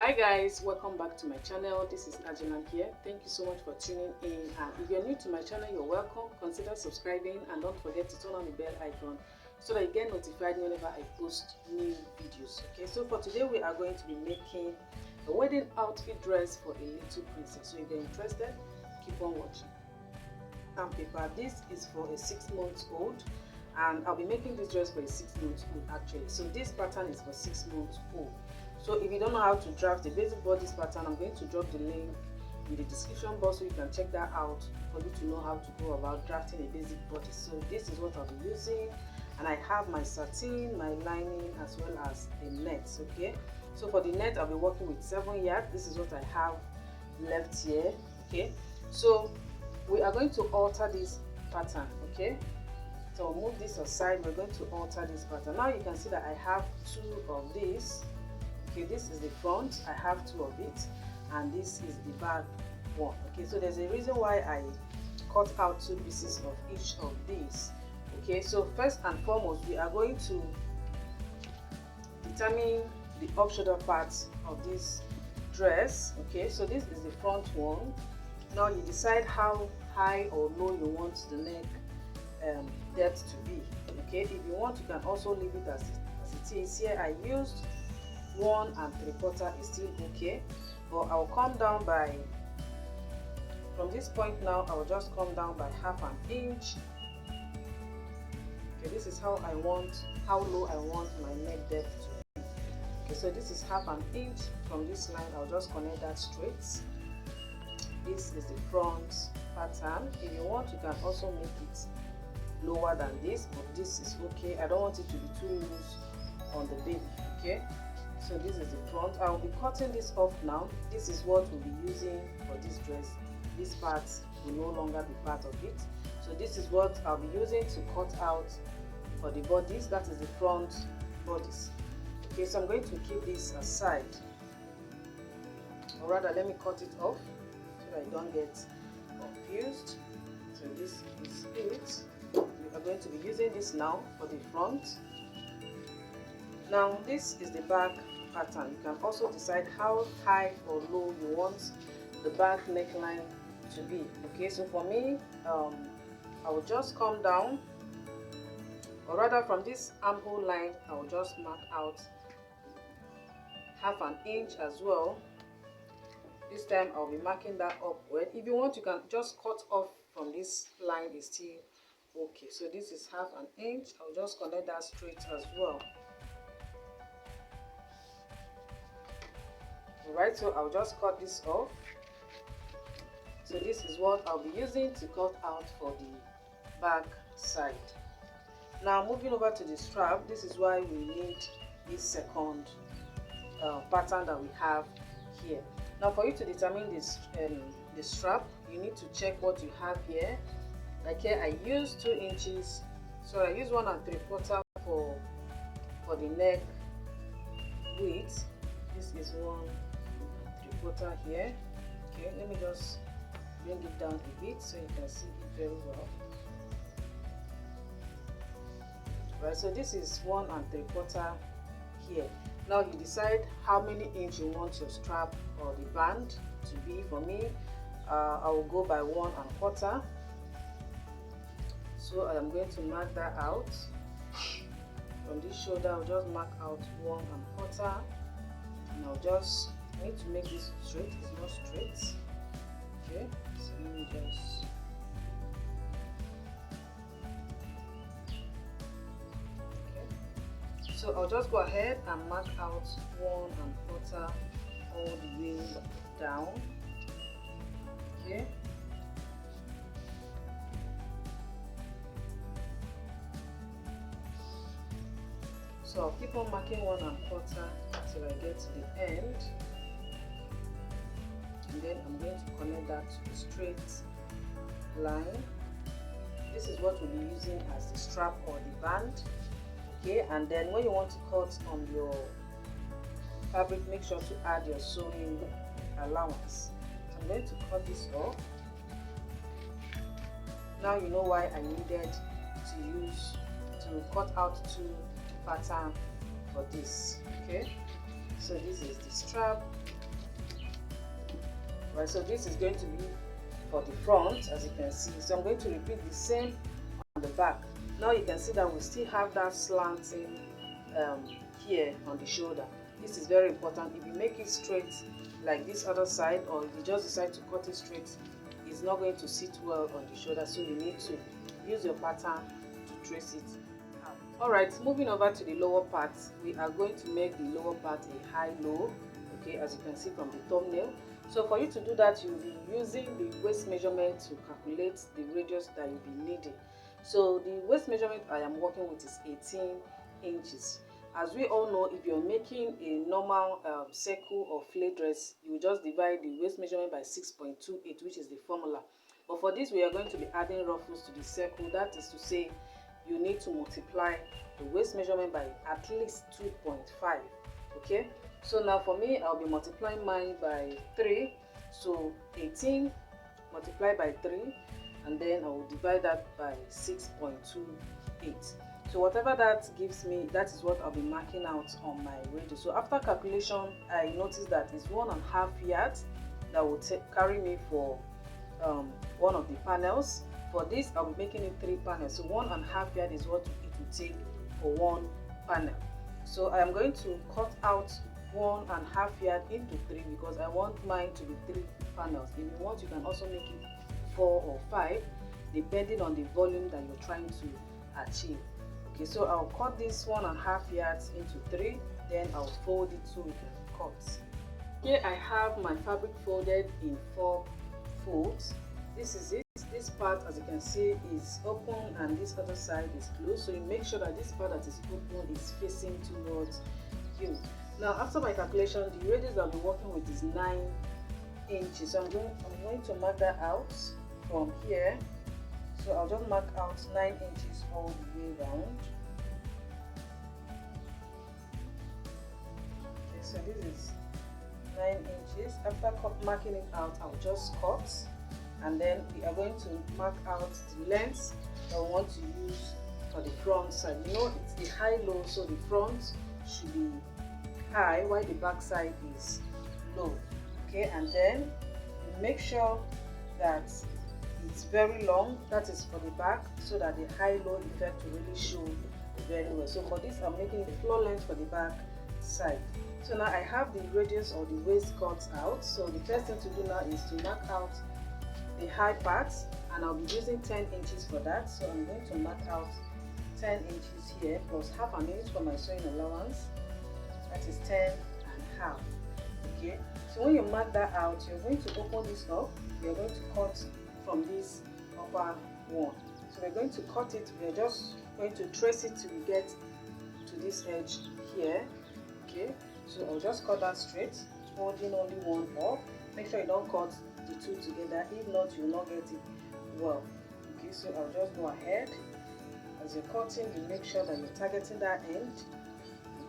Hi guys, welcome back to my channel. This is Ajilan here. Thank you so much for tuning in, and if you're new to my channel, you're welcome. Consider subscribing and don't forget to turn on the bell icon so that you get notified whenever I post new videos. Okay, so for today we are going to be making a wedding outfit dress for a little princess. So if you're interested, keep on watching. Paper. This is for a 6-month-old, and I'll be making this dress for a 6-month-old actually. So this pattern is for 6-month-old. So if you don't know how to draft the basic bodice pattern, I'm going to drop the link in the description box so you can check that out for you to know how to go about drafting a basic bodice. So this is what I'll be using, and I have my satin, my lining, as well as a net. Okay, so for the net I'll be working with 7 yards. This is what I have left here. Okay, so we are going to alter this pattern. Okay, so I'll move this aside. We're going to alter this pattern. Now you can see that I have 2 of these. Okay, this is the front, I have 2 of it, and this is the back one. Okay, so there's a reason why I cut out 2 pieces of each of these. Okay, so first and foremost, we are going to determine the off shoulder parts of this dress. Okay, so this is the front one. Now you decide how high or low you want the neck depth to be. Okay, if you want, you can also leave it as it is. Here I used 1 3/4 is still okay, but I'll come down by, from this point now, I'll just come down by 1/2 inch. Okay, this is how low I want my neck depth to be. Okay, so this is 1/2 inch. From this line, I'll just connect that straight. This is the front pattern. If you want, you can also make it lower than this, but this is okay. I don't want it to be too loose on the baby. Okay, so this is the front. I'll be cutting this off now. This is what we'll be using for this dress. This part will no longer be part of it. So this is what I'll be using to cut out for the bodice. That is the front bodice. Okay, so I'm going to keep this aside, or rather let me cut it off so that I don't get confused. So this is it. We are going to be using this now for the front. Now this is the back pattern. You can also decide how high or low you want the back neckline to be. Okay, so for me, I will just come down, or rather from this armhole line, I will just mark out 1/2 inch as well. This time I'll be marking that upward. If you want, you can just cut off from this line, is still okay. So this is 1/2 inch. I'll just connect that straight as well. Alright, so I'll just cut this off. So this is what I'll be using to cut out for the back side. Now moving over to the strap, this is why we need this second pattern that we have here. Now for you to determine this the strap, you need to check what you have here. Like here I use 2 inches, so I use 1 3/4 for the neck width. This is 1 3/4 here. Okay, let me just bring it down a bit so you can see it very well. Right, so this is 1 3/4 here. Now you decide how many inch you want your strap or the band to be. For me, I will go by 1 1/4. So I am going to mark that out. From this shoulder, I'll just mark out 1 1/4, and I'll just need to make this straight. It's not straight. Okay, so let me just. So I'll just go ahead and mark out 1 1/4 all the way down. Okay. So I'll keep on marking 1 1/4 till I get to the end, and then I'm going to connect that to a straight line. This is what we'll be using as the strap or the band. Okay, and then when you want to cut on your fabric, make sure to add your sewing allowance. So I'm going to cut this off. Now you know why I needed to cut out 2 pattern for this. Okay, so this is the strap Right, so this is going to be for the front, as you can see. So I'm going to repeat the same on the back. Now you can see that we still have that slanting here on the shoulder. This is very important. If you make it straight like this other side, or if you just decide to cut it straight, it's not going to sit well on the shoulder, so you need to use your pattern to trace it out. Alright, moving over to the lower part, we are going to make the lower part a high-low, okay, as you can see from the thumbnail. So for you to do that, you'll be using the waist measurement to calculate the radius that you'll be needing. So the waist measurement I am working with is 18 inches. As we all know, if you're making a normal circle or flare dress, you will just divide the waist measurement by 6.28, which is the formula. But for this, we are going to be adding ruffles to the circle. That is to say, you need to multiply the waist measurement by at least 2.5. Okay, so now for me, I'll be multiplying mine by 3. So 18 multiplied by 3, and then I will divide that by 6.28. So whatever that gives me, that is what I'll be marking out on my radius. So after calculation, I noticed that it's 1.5 yards that will carry me for one of the panels. For this, I'll be making it 3 panels. So 1.5 yards is what it will take for one panel. So I am going to cut out 1.5 yards into 3 because I want mine to be 3 panels. If you want, you can also make it 4 or 5, depending on the volume that you're trying to achieve. Okay, so I'll cut this 1.5 yards into 3, then I'll fold it so we can cut. Here I have my fabric folded in 4 folds. This is it. This part, as you can see, is open and this other side is closed. So you make sure that this part that is open is facing towards you. Now, after my calculation, the radius I'll be working with is 9 inches. So I'm going to mark that out from here. So I'll just mark out 9 inches all the way around. Okay, so this is 9 inches. After marking it out, I'll just cut, and then we are going to mark out the length that we want to use for the front side. You know, it's the high-low, so the front should be high while the back side is low. Okay, and then you make sure that it's very long, that is for the back, so that the high-low effect will really show very well. So for this, I'm making the floor length for the back side. So now I have the radius or the waist cut out. So the first thing to do now is to mark out the high part, and I'll be using 10 inches for that. So I'm going to mark out 10 inches here plus half an inch for my sewing allowance. That is 10 and half. Okay, so when you mark that out, you're going to open this up. You're going to cut from this upper one. So we're going to cut it. We're just going to trace it till we get to this edge here. Okay, so I'll just cut that straight, holding only one up. Make sure you don't cut the two together, if not you will not get it well. Okay, so I'll just go ahead. As you're cutting, you make sure that you're targeting that end.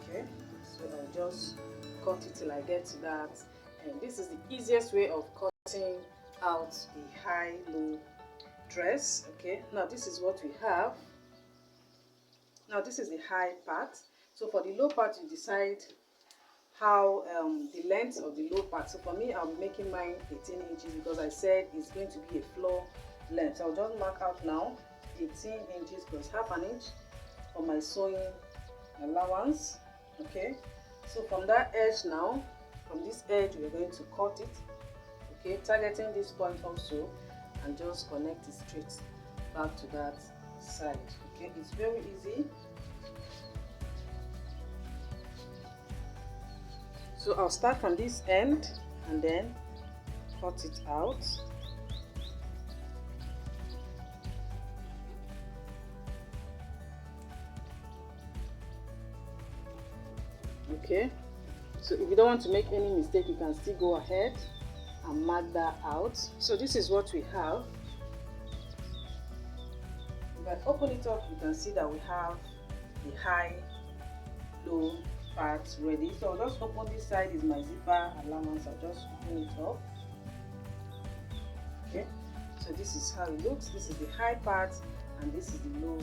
Okay, so I'll just cut it till I get to that, and this is the easiest way of cutting out a high-low dress. Okay, now this is what we have. Now this is the high part. So for the low part, you decide how the length of the low part. So for me, I'll be making mine 18 inches because I said it's going to be a floor length. So I'll just mark out now 18 inches plus half an inch for my sewing allowance. Okay, so from that edge now, from this edge, we're going to cut it. Okay, targeting this point also, and just connect it straight back to that side. Okay, it's very easy. So I'll start from this end and then cut it out. Okay, so if you don't want to make any mistake, you can still go ahead and mark that out. So this is what we have. If I open it up, you can see that we have the high, low parts ready. So I'll just open this side, is my zipper allowance. I'll just open it up. Okay, so this is how it looks. This is the high part and this is the low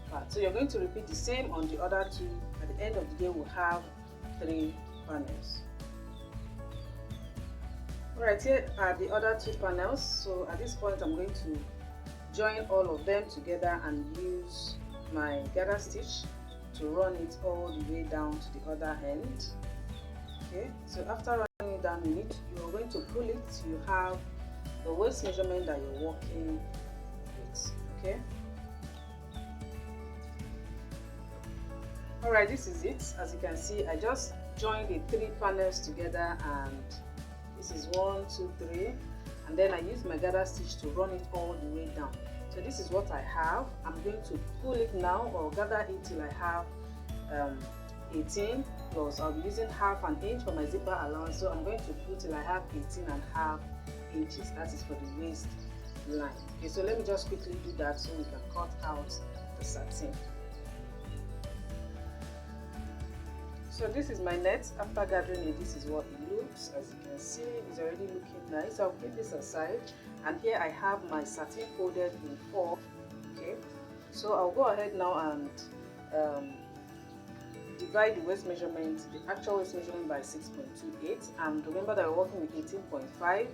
part. So you're going to repeat the same on the other two. At the end of the day, we'll have 3 panels. Right, here are the other two panels. So at this point I'm going to join all of them together and use my gather stitch to run it all the way down to the other end. Okay, so after running it down you are going to pull it. You have the waist measurement that you're working with. Okay, all right, this is it. As you can see, I just joined the three panels together, and this is 1, 2, 3, and then I use my gather stitch to run it all the way down. So this is what I have. I'm going to pull it now, or gather it till I have 18 plus. I'll be using half an inch for my zipper allowance, so I'm going to put till I have 18.5 inches. That is for the waist line. Okay, so let me just quickly do that so we can cut out the satin. So this is my net. After gathering it, this is what it looks. As you can see, it's already looking nice. I'll keep this aside, and here I have my satin folded in 4. Okay, so I'll go ahead now and divide the waist measurement, the actual waist measurement, by 6.28, and remember that we're working with 18.5.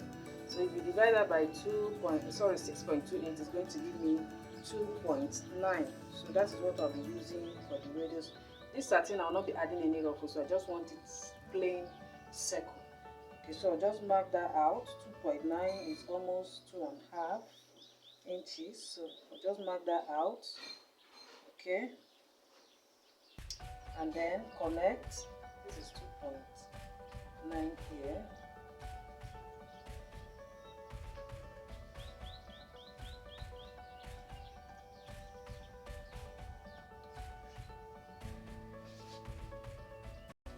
So if you divide that by 6.28, it's going to give me 2.9. So that is what I'll be using for the radius. This satin, I'll not be adding any ruffle, so I just want it plain circle. Okay, so I'll just mark that out. 2.9 is almost 2.5 inches, so I'll just mark that out. Okay, and then connect. This is 2.9 here.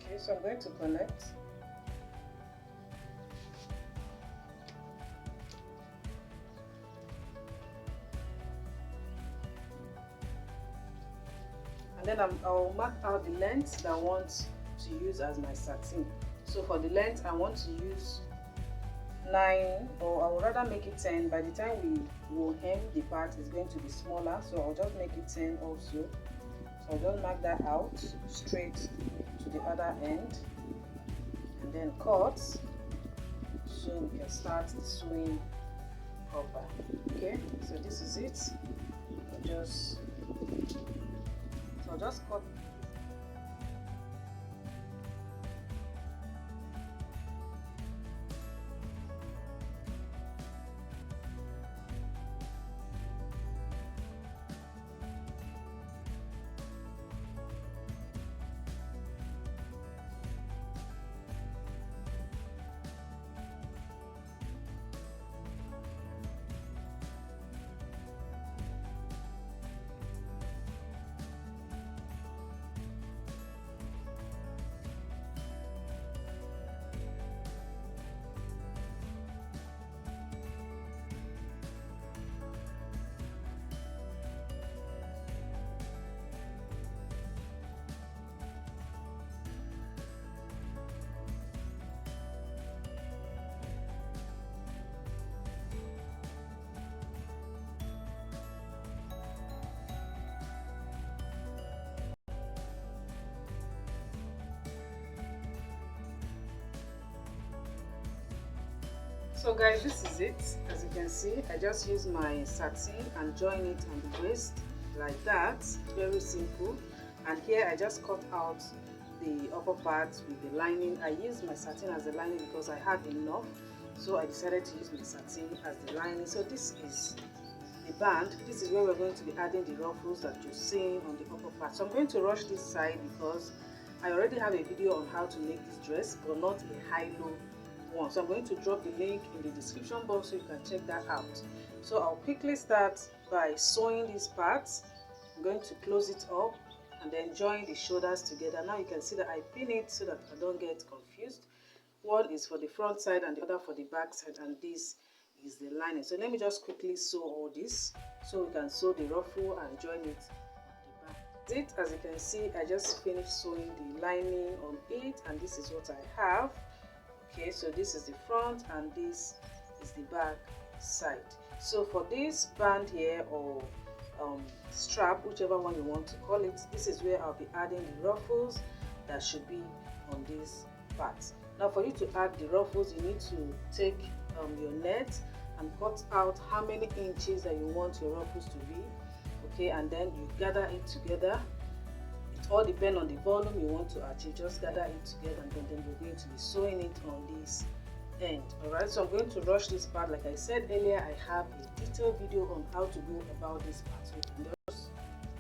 Okay, so I'm going to connect. And then I'll mark out the length that I want to use as my satin. So for the length, I want to use 9, or I would rather make it 10. By the time we will hem the part, it's going to be smaller, so I'll just make it 10 also. So I'll just mark that out straight to the other end, and then cut, so we can start sewing proper. Okay, so this is it. I'll just cut. So guys, this is it. As you can see, I just use my satin and join it on the waist like that. Very simple. And here I just cut out the upper part with the lining. I used my satin as the lining because I had enough, so I decided to use my satin as the lining. So this is the band. This is where we're going to be adding the ruffles that you're seeing on the upper part. So I'm going to rush this side because I already have a video on how to make this dress, but not a high-low one. So I'm going to drop the link in the description box so you can check that out. So I'll quickly start by sewing these parts. I'm going to close it up and then join the shoulders together. Now you can see that I pin it so that I don't get confused. One is for the front side and the other for the back side, and this is the lining. So let me just quickly sew all this so we can sew the ruffle and join it at the back. As you can see, I just finished sewing the lining on it, and this is what I have. Okay, so this is the front and this is the back side. So for this band here, or strap, whichever one you want to call it, this is where I'll be adding the ruffles that should be on this part. Now for you to add the ruffles, you need to take your net and cut out how many inches that you want your ruffles to be, okay, and then you gather it together. It all depends on the volume you want to achieve. Just gather it together, and then you're going to be sewing it on this end. Alright, so I'm going to rush this part. Like I said earlier, I have a detailed video on how to go about this part, so you can just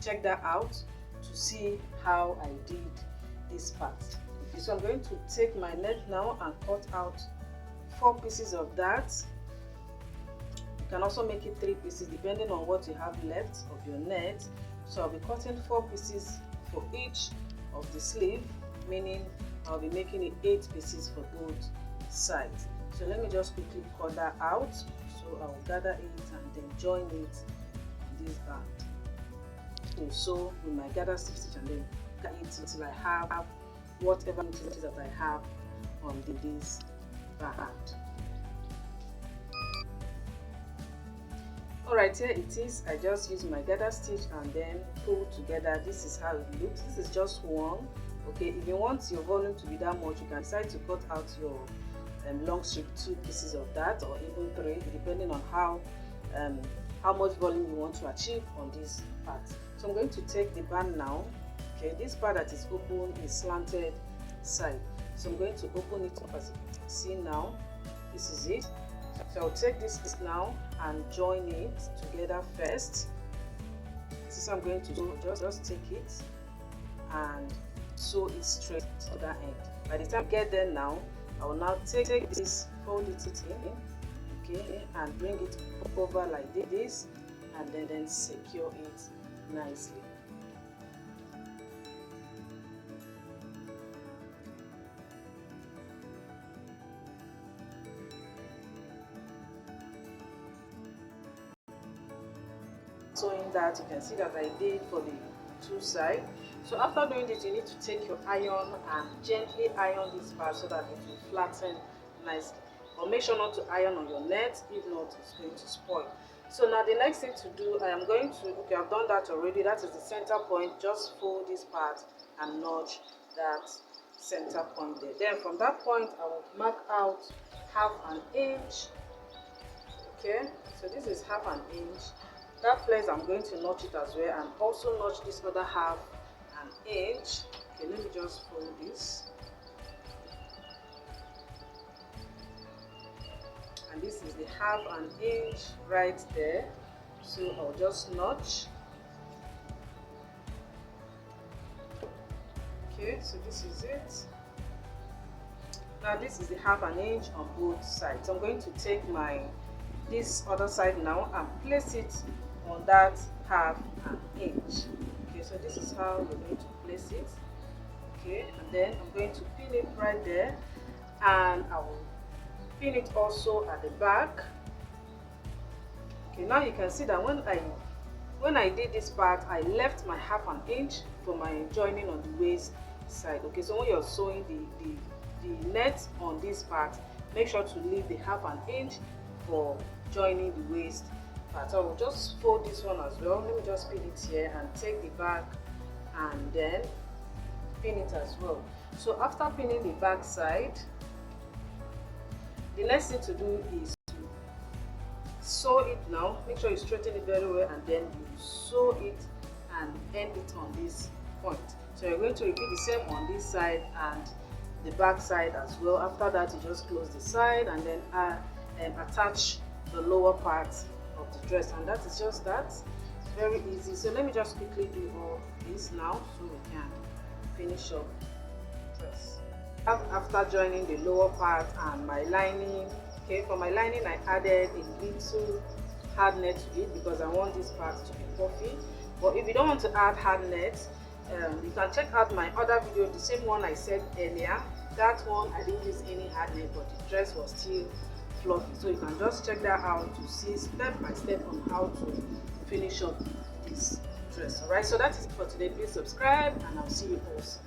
check that out to see how I did this part. Okay, so I'm going to take my net now and cut out 4 pieces of that. You can also make it 3 pieces depending on what you have left of your net. So I'll be cutting 4 pieces for each of the sleeve, meaning I'll be making it 8 pieces for both sides. So let me just quickly cut that out. So I'll gather it and then join it on this band. Okay, so with my gather stitch and then cut it until I have whatever inches that I have on this band. Alright, here it is. I just use my gather stitch and then pull together. This is how it looks. This is just one. Okay, if you want your volume to be that much, you can decide to cut out your long strip 2 pieces of that, or even 3, depending on how much volume you want to achieve on this part. So I'm going to take the band now. Okay, this part that is open is slanted side, so I'm going to open it up. As you can see now, this is it. So I'll take this piece now and join it together first. This is what I'm going to do. Just take it and sew it straight to that end. By the time I get there now, I will now take this, fold it in, okay, and bring it over like this, and then secure it nicely. Sewing that, you can see that I did for the 2 sides. So after doing this, you need to take your iron and gently iron this part so that it will flatten nicely. But make sure not to iron on your net, if not it's going to spoil. So now the next thing to do, I am going to, okay, I've done that already. That is the center point. Just fold this part and notch that center point there. Then from that point, I will mark out half an inch. Okay, so this is half an inch. That place I'm going to notch it as well, and also notch this other half an inch. Okay, let me just fold this. And this is the half an inch right there. So I'll just notch. Okay, so this is it. Now this is the half an inch on both sides. So I'm going to take this other side now and place it on that half an inch. Okay, so this is how you're going to place it. Okay, and then I'm going to pin it right there, and I will pin it also at the back. Okay, now you can see that when I did this part, I left my half an inch for my joining on the waist side. Okay, so when you're sewing the net on this part, make sure to leave the half an inch for joining the waist part. So I will just fold this one as well. Let me just pin it here and take the back and then pin it as well. So after pinning the back side, the next thing to do is to sew it now. Make sure you straighten it very well, and then you sew it and end it on this point. So you're going to repeat the same on this side and the back side as well. After that, you just close the side and then attach the lower part of the dress, and that is just that. It's very easy. So let me just quickly do all this now so we can finish up the dress. After joining the lower part and my lining, okay, for my lining I added a little hard net to it because I want this part to be puffy. But if you don't want to add hard net, you can check out my other video, the same one I said earlier. That one I didn't use any hard net, but the dress was still fluffy. So you can just check that out to see step by step on how to finish up this dress. Alright, so that is it for today. Please subscribe, and I'll see you all soon.